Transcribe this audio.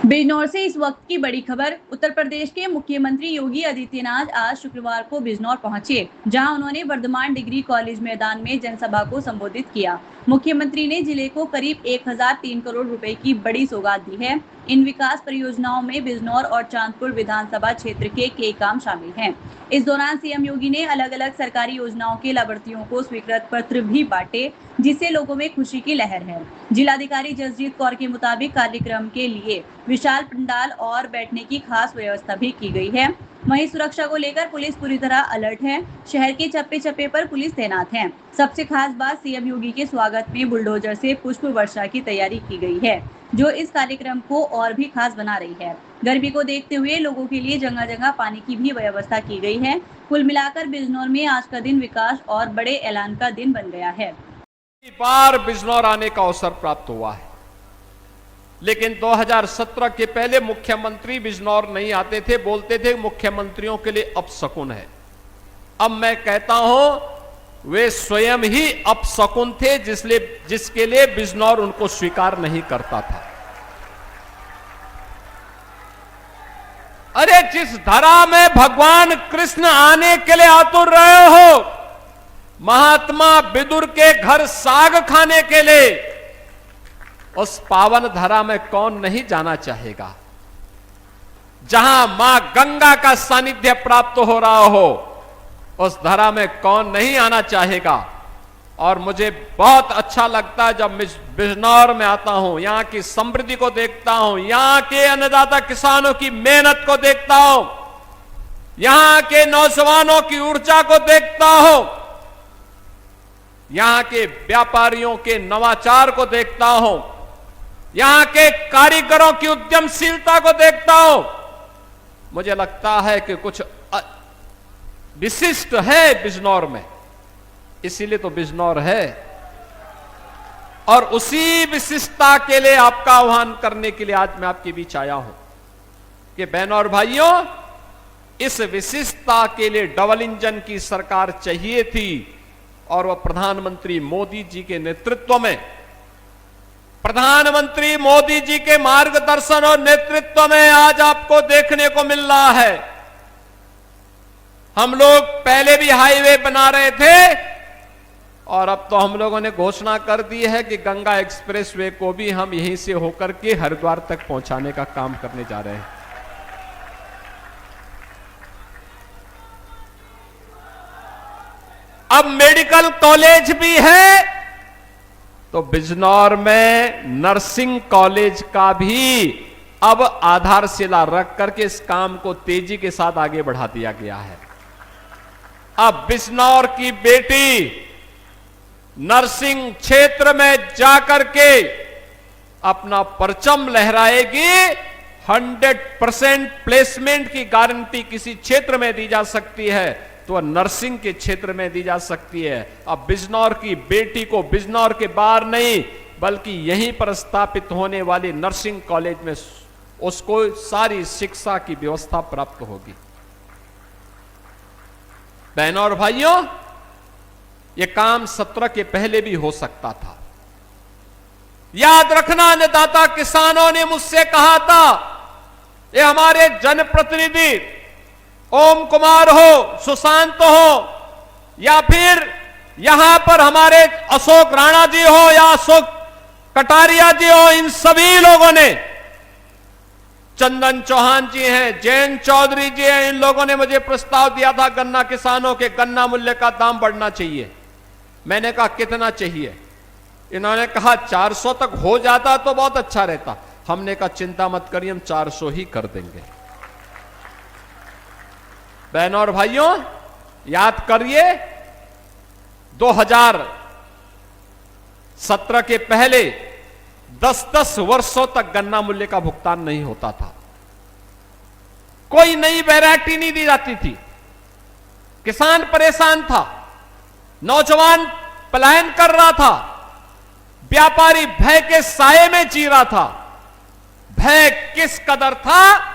बिजनौर से इस वक्त की बड़ी खबर। उत्तर प्रदेश के मुख्यमंत्री योगी आदित्यनाथ आज शुक्रवार को बिजनौर पहुंचे, जहां उन्होंने वर्धमान डिग्री कॉलेज मैदान में जनसभा को संबोधित किया। मुख्यमंत्री ने जिले को करीब 1003 करोड़ रुपए की बड़ी सौगात दी है। इन विकास परियोजनाओं में बिजनौर और चांदपुर विधानसभा क्षेत्र के कई काम शामिल हैं। इस दौरान सीएम योगी ने अलग अलग सरकारी योजनाओं के लाभार्थियों को स्वीकृत पत्र भी बांटे, जिससे लोगों में खुशी की लहर है। जिलाधिकारी जसजीत कौर के मुताबिक कार्यक्रम के लिए विशाल पंडाल और बैठने की खास व्यवस्था भी की गई है। वहीं सुरक्षा को लेकर पुलिस पूरी तरह अलर्ट है। शहर के चप्पे चप्पे पर पुलिस तैनात है। सबसे खास बात, सीएम योगी के स्वागत में बुलडोजर से पुष्प वर्षा की तैयारी की गई है, जो इस कार्यक्रम को और भी खास बना रही है। गर्मी को देखते हुए लोगों के लिए जगह जगह पानी की भी व्यवस्था की गई है। कुल मिलाकर बिजनौर में आज का दिन विकास और बड़े ऐलान का दिन बन गया है। बार बिजनौर आने का अवसर प्राप्त हुआ है, लेकिन 2017 के पहले मुख्यमंत्री बिजनौर नहीं आते थे, बोलते थे मुख्यमंत्रियों के लिए अपशकुन है। अब मैं कहता हूं वे स्वयं ही अपशकुन थे, जिसके लिए बिजनौर उनको स्वीकार नहीं करता था। अरे जिस धरा में भगवान कृष्ण आने के लिए आतुर रहे हो, महात्मा विदुर के घर साग खाने के लिए, उस पावन धरा में कौन नहीं जाना चाहेगा। जहां मां गंगा का सानिध्य प्राप्त हो रहा हो, उस धरा में कौन नहीं आना चाहेगा। और मुझे बहुत अच्छा लगता है जब बिजनौर में आता हूं, यहां की समृद्धि को देखता हूं, यहां के अन्नदाता किसानों की मेहनत को देखता हूं, यहां के नौजवानों की ऊर्जा को देखता हूं, यहां के व्यापारियों के नवाचार को देखता हूं, यहां के कारीगरों की उद्यमशीलता को देखता हूं। मुझे लगता है कि कुछ विशिष्ट है बिजनौर में, इसीलिए तो बिजनौर है। और उसी विशिष्टता के लिए आपका आह्वान करने के लिए आज मैं आपके बीच आया हूं कि बहनों और भाइयों, इस विशिष्टता के लिए डबल इंजन की सरकार चाहिए थी, और वह प्रधानमंत्री मोदी जी के नेतृत्व में, प्रधानमंत्री मोदी जी के मार्गदर्शन और नेतृत्व में आज आपको देखने को मिल रहा है। हम लोग पहले भी हाईवे बना रहे थे, और अब तो हम लोगों ने घोषणा कर दी है कि गंगा एक्सप्रेसवे को भी हम यहीं से होकर के हरिद्वार तक पहुंचाने का काम करने जा रहे हैं। अब मेडिकल कॉलेज भी है, तो बिजनौर में नर्सिंग कॉलेज का भी अब आधारशिला रख करके इस काम को तेजी के साथ आगे बढ़ा दिया गया है। अब बिजनौर की बेटी नर्सिंग क्षेत्र में जाकर के अपना परचम लहराएगी। 100% प्लेसमेंट की गारंटी किसी क्षेत्र में दी जा सकती है, तो नर्सिंग के क्षेत्र में दी जा सकती है। अब बिजनौर की बेटी को बिजनौर के बाहर नहीं, बल्कि यहीं पर स्थापित होने वाली नर्सिंग कॉलेज में उसको सारी शिक्षा की व्यवस्था प्राप्त होगी। बहनों और भाइयों, यह काम 17 के पहले भी हो सकता था। याद रखना, अन्नदाता किसानों ने मुझसे कहा था, ये हमारे जनप्रतिनिधि ओम कुमार हो, सुशांत हो, या फिर यहां पर हमारे अशोक राणा जी हो या अशोक कटारिया जी हो, इन सभी लोगों ने, चंदन चौहान जी हैं, जयंत चौधरी जी हैं, इन लोगों ने मुझे प्रस्ताव दिया था गन्ना किसानों के गन्ना मूल्य का दाम बढ़ना चाहिए। मैंने कहा कितना चाहिए? इन्होंने कहा 400 तक हो जाता तो बहुत अच्छा रहता। हमने कहा चिंता मत करिए, हम 400 ही कर देंगे। बहनों और भाइयों, याद करिए, 2017 के पहले 10-10 वर्षों तक गन्ना मूल्य का भुगतान नहीं होता था। कोई नई वैरायटी नहीं दी जाती थी। किसान परेशान था, नौजवान पलायन कर रहा था, व्यापारी भय के साए में जी रहा था। भय किस कदर था